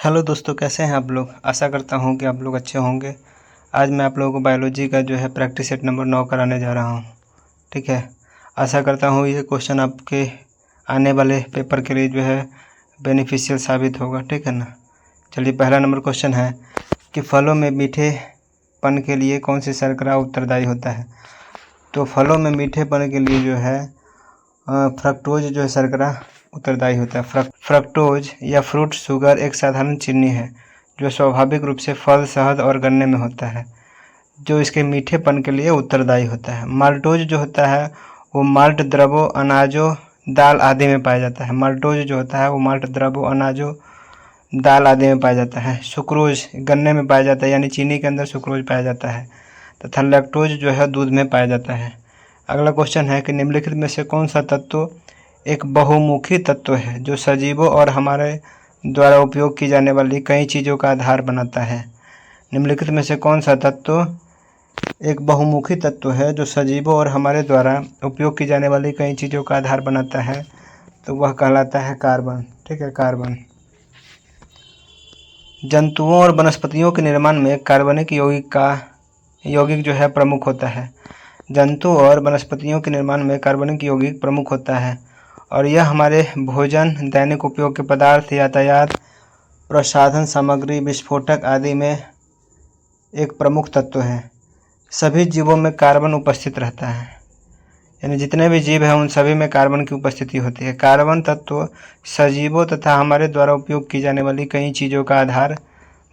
Hello दोस्तों, कैसे हैं आप लोग। आशा करता हूं कि आप लोग अच्छे होंगे। आज मैं आप लोगों को बायोलॉजी का जो है प्रैक्टिस सेट नंबर 9 कराने जा रहा हूं। ठीक है, आशा करता हूं ये क्वेश्चन आपके आने वाले पेपर के लिए जो है बेनिफिशियल साबित होगा। ठीक है ना। चलिए, पहला नंबर क्वेश्चन है कि फलों में मीठेपन के लिए कौन सी शर्करा उत्तरदायी होता है। तो फलों में मीठेपन के लिए जो है फ्रक्टोज जो है शर्करा उत्तरदायी होता है। फ्रक्टोज या फ्रूट शुगर एक साधारण चीनी है जो स्वाभाविक रूप से फल, शहद और गन्ने में होता है, जो इसके मीठेपन के लिए उत्तरदायी होता है। माल्टोज जो होता है वो माल्ट द्रवों, अनाजों, दाल आदि में पाया जाता है। माल्टोज जो होता है वो माल्ट द्रवों, अनाजों, दाल आदि में पाया जाता है। सुक्रोज गन्ने में पाया जाता है, यानी चीनी के अंदर सुक्रोज पाया जाता है। तथा लैक्टोज जो है दूध में पाया जाता है। अगला क्वेश्चन है कि निम्नलिखित में से कौन सा तत्व एक बहुमुखी तत्व है जो सजीवों और हमारे द्वारा उपयोग की जाने वाली कई चीज़ों का आधार बनाता है। निम्नलिखित में से कौन सा तत्व एक बहुमुखी तत्व है जो सजीवों और हमारे द्वारा उपयोग की जाने वाली कई चीज़ों का आधार बनाता है। तो वह कहलाता है कार्बन। ठीक है, कार्बन। जंतुओं और वनस्पतियों के निर्माण में कार्बनिक यौगिक जो है प्रमुख होता है। जंतु और वनस्पतियों के निर्माण में कार्बनिक यौगिक प्रमुख होता है और यह हमारे भोजन, दैनिक उपयोग के पदार्थ, यातायात, प्रसाधन सामग्री, विस्फोटक आदि में एक प्रमुख तत्व है। सभी जीवों में कार्बन उपस्थित रहता है, यानी जितने भी जीव हैं उन सभी में कार्बन की उपस्थिति होती है। कार्बन तत्व सजीवों तथा हमारे द्वारा उपयोग की जाने वाली कई चीज़ों का आधार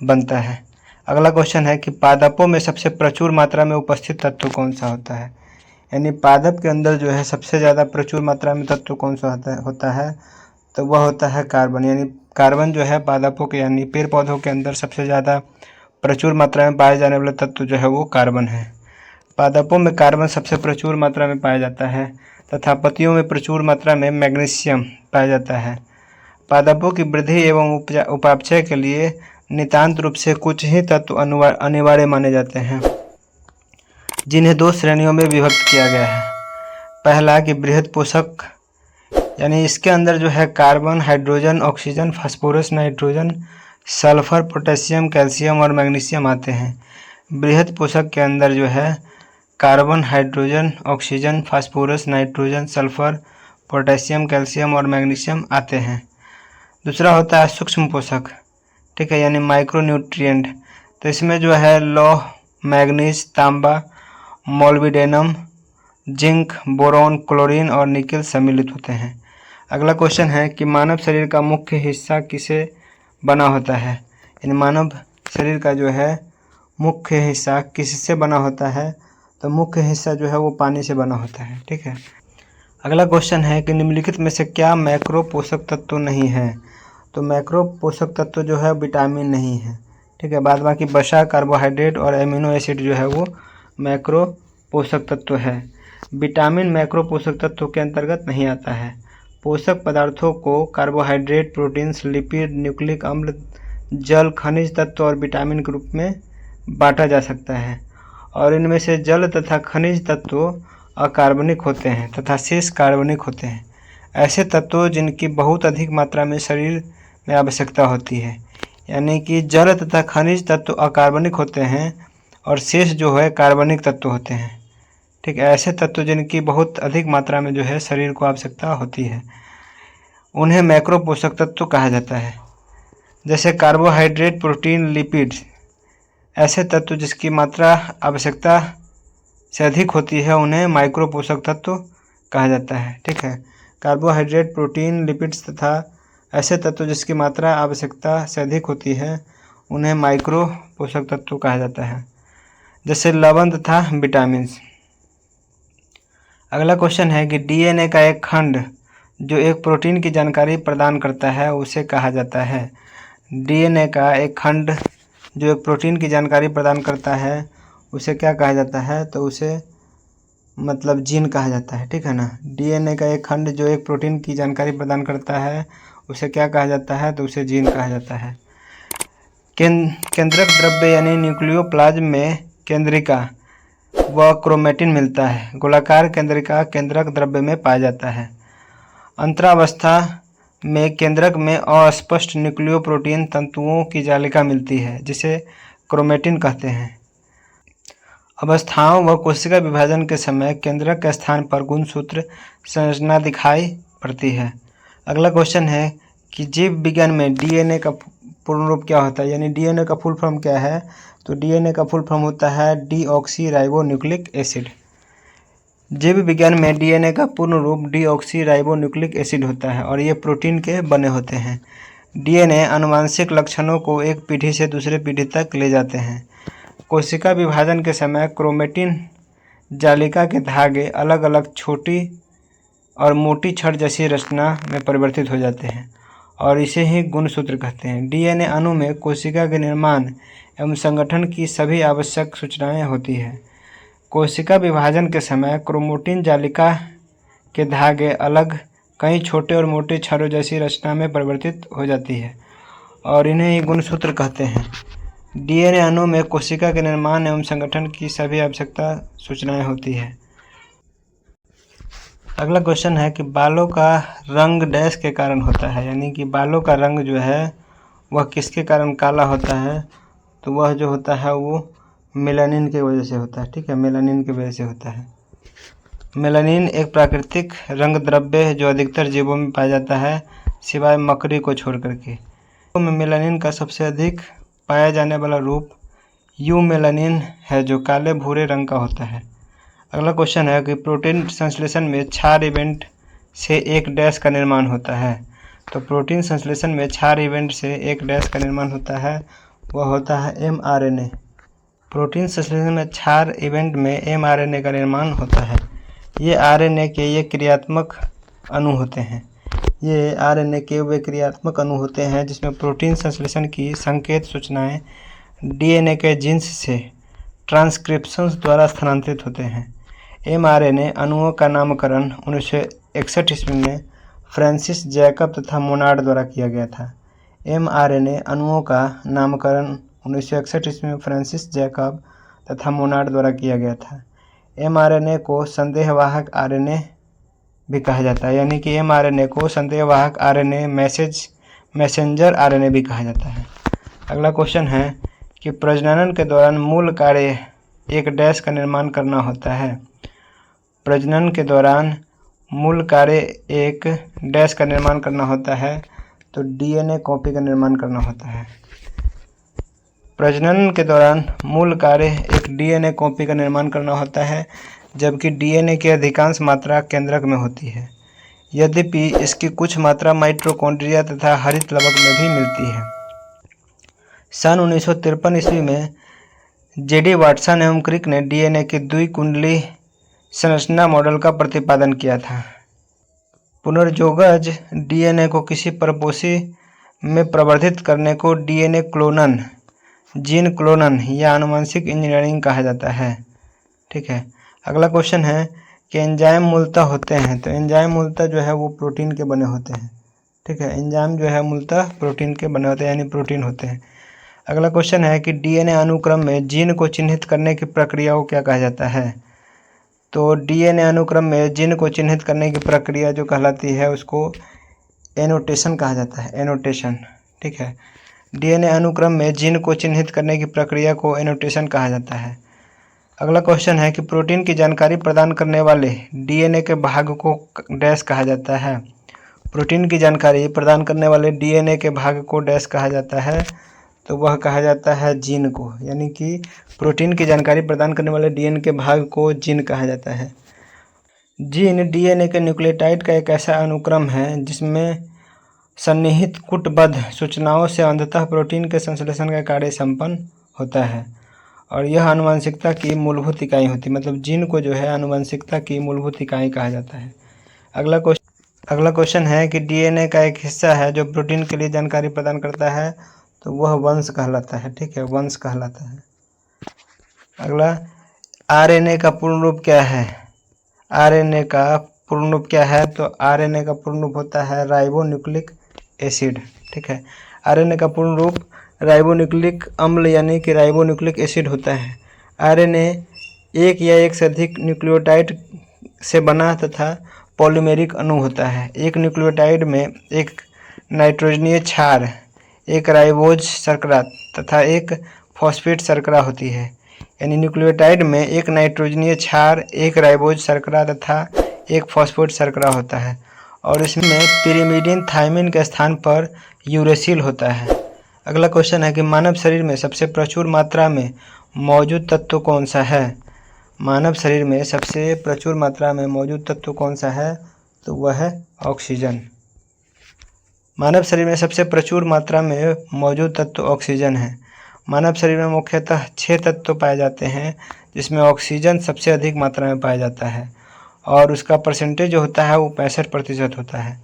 बनता है। अगला क्वेश्चन है कि पादपों में सबसे प्रचुर मात्रा में उपस्थित तत्व कौन सा होता है। यानी पादप के अंदर जो है सबसे ज़्यादा प्रचुर मात्रा में तत्व कौन सा होता है, तो वह होता है कार्बन। यानी कार्बन जो है पादपों के यानी पेड़ पौधों के अंदर सबसे ज़्यादा प्रचुर मात्रा में पाए जाने वाला तत्व जो है वो कार्बन है। पादपों में कार्बन सबसे प्रचुर मात्रा में पाया जाता है तथा पत्तियों में प्रचुर मात्रा में मैग्नीशियम पाया जाता है। पादपों की वृद्धि एवं उपापचय के लिए नितांत रूप से कुछ ही तत्व अनिवार्य माने जाते हैं, जिन्हें दो श्रेणियों में विभक्त किया गया है। पहला कि बृहद पोषक, यानी इसके अंदर जो है carbon, hydrogen, oxygen, phosphorus, nitrogen, sulphur, potassium, calcium और मैग्नीशियम आते हैं। बृहद पोषक के अंदर जो है carbon, hydrogen, oxygen, phosphorus, nitrogen, sulphur, potassium, calcium और मैग्नीशियम आते हैं। दूसरा होता है सूक्ष्म पोषक। ठीक है, यानी माइक्रो न्यूट्रिएंट। तो इसमें जो है लौह, मैग्नीज, तांबा, मोलिब्डेनम, जिंक, बोरॉन, क्लोरीन और निकेल सम्मिलित होते हैं। अगला क्वेश्चन है कि मानव शरीर का मुख्य हिस्सा किससे बना होता है। यानी मानव शरीर का जो है मुख्य हिस्सा किससे बना होता है, तो मुख्य हिस्सा जो है वो पानी से बना होता है। ठीक है। अगला क्वेश्चन है कि निम्नलिखित में से क्या मैक्रो पोषक तत्व नहीं है। तो मैक्रो पोषक तत्व जो है विटामिन नहीं है। ठीक है, बाद बाकी वसा, कार्बोहाइड्रेट और एमिनो एसिड जो है वो मैक्रो पोषक तत्व है। विटामिन मैक्रो पोषक तत्व के अंतर्गत नहीं आता है। पोषक पदार्थों को कार्बोहाइड्रेट, प्रोटीन्स, लिपिड, न्यूक्लिक अम्ल, जल, खनिज तत्व और विटामिन के रूप में बांटा जा सकता है और इनमें से जल तथा खनिज तत्व अकार्बनिक होते हैं तथा शेष कार्बनिक होते हैं। ऐसे तत्व जिनकी बहुत अधिक मात्रा में शरीर में आवश्यकता होती है, यानी कि जल तथा खनिज तत्व अकार्बनिक होते हैं और शेष जो है कार्बनिक तत्व होते हैं। ठीक है, ऐसे तत्व जिनकी बहुत अधिक मात्रा में जो है शरीर को आवश्यकता होती है उन्हें मैक्रो पोषक तत्व कहा जाता है। जैसे कार्बोहाइड्रेट, प्रोटीन, लिपिड, ऐसे तत्व जिसकी मात्रा आवश्यकता से अधिक होती है उन्हें माइक्रो पोषक तत्व कहा जाता है। ठीक है, कार्बोहाइड्रेट, प्रोटीन, लिपिड्स तथा ऐसे तत्व जिसकी मात्रा आवश्यकता से अधिक होती है उन्हें माइक्रो पोषक तत्व कहा जाता है, जैसे लवण तथा विटामिन। अगला क्वेश्चन है कि डीएनए का एक खंड जो एक प्रोटीन की जानकारी प्रदान करता है उसे कहा जाता है। डीएनए का एक खंड जो एक प्रोटीन की जानकारी प्रदान करता है उसे क्या कहा जाता है, तो उसे मतलब जीन कहा जाता है। ठीक है ना। डीएनए का एक खंड जो एक प्रोटीन की जानकारी प्रदान करता है उसे क्या कहा जाता है, तो उसे जीन कहा जाता है। केंद्रक द्रव्य यानी न्यूक्लियोप्लाज्म में केंद्रिका व क्रोमेटिन मिलता है। गोलाकार केंद्रिका केंद्रक द्रव्य में पाया जाता है। अंतरावस्था में केंद्रक में अस्पष्ट न्यूक्लियोप्रोटीन तंतुओं की जालिका मिलती है जिसे क्रोमेटिन कहते हैं। अवस्थाओं व कोशिका विभाजन के समय केंद्रक के स्थान पर गुणसूत्र संरचना दिखाई पड़ती है। अगला क्वेश्चन है कि जीव विज्ञान में डीएनए का पूर्ण रूप क्या होता है, यानी डीएनए का फुल फॉर्म क्या है। तो डीएनए का फुल फॉर्म होता है डीऑक्सीराइबोन्यूक्लिक एसिड। जीव विज्ञान में डीएनए का पूर्ण रूप डीऑक्सीराइबोन्यूक्लिक एसिड होता है और ये प्रोटीन के बने होते हैं। डीएनए आनुवंशिक लक्षणों को एक पीढ़ी से दूसरे पीढ़ी तक ले जाते हैं। कोशिका विभाजन के समय क्रोमेटिन जालिका के धागे अलग अलग छोटी और मोटी छड़ जैसी रचना में परिवर्तित हो जाते हैं और इसे ही गुणसूत्र कहते हैं। डीएनए अणु में कोशिका के निर्माण एवं संगठन की सभी आवश्यक सूचनाएं होती है। कोशिका विभाजन के समय क्रोमेटिन जालिका के धागे अलग कई छोटे और मोटे छड़ों जैसी रचना में परिवर्तित हो जाती है और इन्हें ही गुणसूत्र कहते हैं। डीएनए अणु में कोशिका के निर्माण एवं संगठन की सभी आवश्यकता सूचनाएं होती है। अगला क्वेश्चन है कि बालों का रंग डैश के कारण होता है, यानी कि बालों का रंग जो है वह किसके कारण काला होता है। तो वह जो होता है वो मेलानिन की वजह से होता है। ठीक है, मेलानिन की वजह से होता है। मेलानिन एक प्राकृतिक रंग द्रव्य है जो अधिकतर जीवों में पाया जाता है सिवाय मकड़ी को छोड़ करके। तो में मेलानिन का सबसे अधिक पाया जाने वाला रूप यू मेलानिन है जो काले भूरे रंग का होता है। अगला क्वेश्चन है कि प्रोटीन संश्लेषण में क्षार इवेंट से एक डैश का निर्माण होता है। तो प्रोटीन संश्लेषण में क्षार इवेंट से एक डैश का निर्माण होता है, वह होता है एमआरएनए। प्रोटीन संश्लेषण में क्षार इवेंट में एमआरएनए का निर्माण होता है। ये आरएनए के ये क्रियात्मक अणु होते हैं। ये आरएनए के वे क्रियात्मक अणु होते हैं जिसमें प्रोटीन संश्लेषण की संकेत सूचनाएं डीएनए के जीन्स से ट्रांसक्रिप्शंस द्वारा स्थानांतरित होते हैं। एमआरएनए अणुओं का नामकरण 1961 ईस्वी में फ्रांसिस जैकब तथा मोनार्ड द्वारा किया गया था। एमआरएनए अणुओं का नामकरण 1961 ईस्वी में फ्रांसिस जैकब तथा मोनार्ड द्वारा किया गया था। एमआरएनए को संदेहवाहक आरएनए भी कहा जाता है, यानी कि एमआरएनए को संदेहवाहक आरएनए मैसेंजर आरएनए भी कहा जाता है। अगला क्वेश्चन है कि प्रजनन के दौरान मूल कार्य एक डैश का निर्माण करना होता है। प्रजनन के दौरान मूल कार्य एक डैश का निर्माण करना होता है, तो डीएनए कॉपी का निर्माण करना होता है। प्रजनन के दौरान मूल कार्य एक डीएनए कॉपी का निर्माण करना होता है, जबकि डीएनए की अधिकांश मात्रा केंद्रक में होती है, यद्यपि इसकी कुछ मात्रा माइटोकॉन्ड्रिया तथा हरित लवक में भी मिलती है। सन 1953 ईस्वी में जेडी वाटसन एवं क्रिक ने डीएनए की द्विकुंडली संरचना मॉडल का प्रतिपादन किया था। पुनर्जोगज डीएनए को किसी परपोषी में प्रवर्धित करने को डीएनए क्लोनन, जीन क्लोनन या आनुवंशिक इंजीनियरिंग कहा जाता है। ठीक है, अगला क्वेश्चन है कि एंजाइम मूलतः होते हैं। तो एंजाइम मूलतः जो है वो प्रोटीन के बने होते हैं। ठीक है, एंजाइम जो है मूलतः प्रोटीन के बने होते हैं, यानी प्रोटीन होते हैं। अगला क्वेश्चन है कि डीएनए अनुक्रम में जीन को चिन्हित करने की प्रक्रिया को क्या कहा जाता है। तो डीएनए अनुक्रम में जीन को चिन्हित करने की प्रक्रिया जो कहलाती है उसको एनोटेशन कहा जाता है, एनोटेशन। ठीक है, डीएनए अनुक्रम में जीन को चिन्हित करने की प्रक्रिया को एनोटेशन कहा जाता है। अगला क्वेश्चन है कि प्रोटीन की जानकारी प्रदान करने वाले डीएनए के भाग को डैश कहा जाता है। प्रोटीन की जानकारी प्रदान करने वाले डीएनए के भाग को डैश कहा जाता है, तो वह कहा जाता है जीन को, यानी कि प्रोटीन की जानकारी प्रदान करने वाले डीएनए के भाग को जीन कहा जाता है। जीन डीएनए के न्यूक्लियोटाइड का एक ऐसा अनुक्रम है जिसमें सन्निहित कूटबद्ध सूचनाओं से अंततः प्रोटीन के संश्लेषण का कार्य संपन्न होता है और यह आनुवंशिकता की मूलभूत इकाई होती है। मतलब जीन को जो है आनुवंशिकता की मूलभूत इकाई कहा जाता है। अगला क्वेश्चन है कि डीएनए का एक हिस्सा है जो प्रोटीन के लिए जानकारी प्रदान करता है, तो वह वंश कहलाता है। ठीक है, वंश कहलाता है। अगला, आरएनए का पूर्ण रूप क्या है। आरएनए का पूर्ण रूप क्या है। तो आरएनए का पूर्ण रूप होता है राइबोन्यूक्लिक एसिड। ठीक है, आरएनए का पूर्ण रूप राइबोन्यूक्लिक अम्ल यानी कि राइबोन्यूक्लिक एसिड होता है। आरएनए एक या एक से अधिक न्यूक्लियोटाइड से बना तथा पॉलीमेरिक अणु होता है। एक न्यूक्लियोटाइड में एक नाइट्रोजनीय क्षार, एक राइबोज शर्करा तथा एक फॉस्फेट शर्करा होती है। यानी न्यूक्लियोटाइड में एक नाइट्रोजनीय क्षार, एक राइबोज शर्करा तथा एक फॉस्फेट शर्करा होता है और इसमें पिरिमिडीन थायमिन के स्थान पर यूरेसिल होता है। अगला क्वेश्चन है कि मानव शरीर में सबसे प्रचुर मात्रा में मौजूद तत्व कौन सा है। मानव शरीर में सबसे प्रचुर मात्रा में मौजूद तत्व कौन सा है, तो वह है ऑक्सीजन। मानव शरीर में सबसे प्रचुर मात्रा में मौजूद तत्व ऑक्सीजन है। मानव शरीर में मुख्यतः 6 तत्व पाए जाते हैं जिसमें ऑक्सीजन सबसे अधिक मात्रा में पाया जाता है और उसका परसेंटेज जो होता है वो 65% होता है।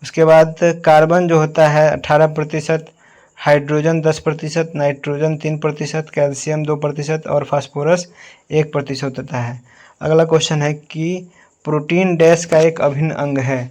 उसके बाद कार्बन जो होता है 18%, हाइड्रोजन 10%, नाइट्रोजन 3%, कैल्शियम 2% और फास्फोरस 1% होता है। अगला क्वेश्चन है कि प्रोटीन डैश का एक अभिन्न अंग है।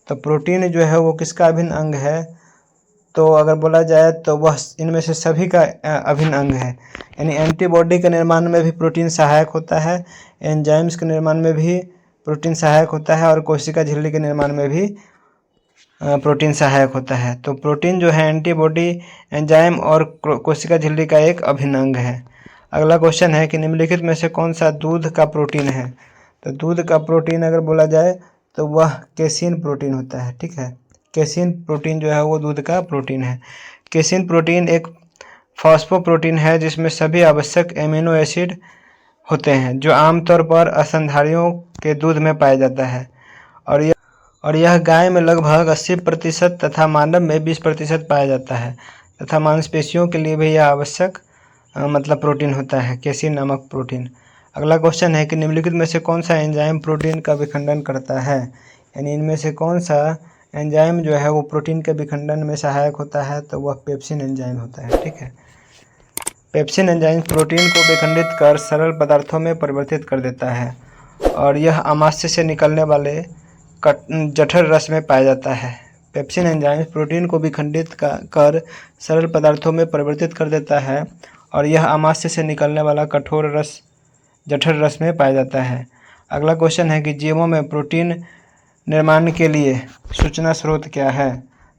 तो प्रोटीन जो है वो किसका अभिन्न अंग है, तो अगर बोला जाए तो वह इनमें से सभी का अभिन्न अंग है। यानी एंटीबॉडी के निर्माण में भी प्रोटीन सहायक होता है, एंजाइम्स के निर्माण में भी प्रोटीन सहायक होता है और कोशिका झिल्ली के निर्माण में भी प्रोटीन सहायक होता है। तो प्रोटीन जो है एंटीबॉडी, एंजाइम और कोशिका झिल्ली का एक अभिन्न अंग है। अगला क्वेश्चन है कि निम्नलिखित में से कौन सा दूध का प्रोटीन है। तो दूध का प्रोटीन अगर बोला जाए तो वह केसिन प्रोटीन होता है। ठीक है, केसिन प्रोटीन जो है वो दूध का प्रोटीन है। केसिन प्रोटीन एक फॉस्फोप्रोटीन है जिसमें सभी आवश्यक एमिनो एसिड होते हैं जो आमतौर पर स्तनधारियों के दूध में पाया जाता है और यह गाय में लगभग 80% तथा मानव में 20% पाया जाता है तथा मांसपेशियों के लिए भी यह आवश्यक मतलब प्रोटीन होता है, केसिन नामक प्रोटीन। अगला क्वेश्चन है कि निम्नलिखित में से कौन सा एंजाइम प्रोटीन का विखंडन करता है। यानी इनमें से कौन सा एंजाइम जो है वो प्रोटीन के विखंडन में सहायक होता है, तो वह पेप्सिन एंजाइम होता है। ठीक है, पेप्सिन एंजाइम प्रोटीन को विखंडित कर सरल पदार्थों में परिवर्तित कर देता है और यह आमाशय से निकलने वाले जठर रस में पाया जाता है। पेप्सिन एंजाइम प्रोटीन को विखंडित कर सरल पदार्थों में परिवर्तित कर देता है और यह आमाशय से निकलने वाला कठोर रस जठर रस में पाया जाता है। अगला क्वेश्चन है कि जीवों में प्रोटीन निर्माण के लिए सूचना स्रोत क्या है।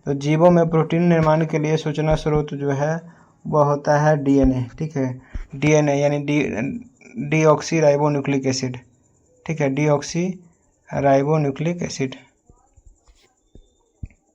तो जीवों में प्रोटीन निर्माण के लिए सूचना स्रोत जो है वह होता है डीएनए। ठीक है, डीएनए यानी डीऑक्सी राइबोन्यूक्लिक एसिड। ठीक है, डीऑक्सी राइबोन्यूक्लिक एसिड।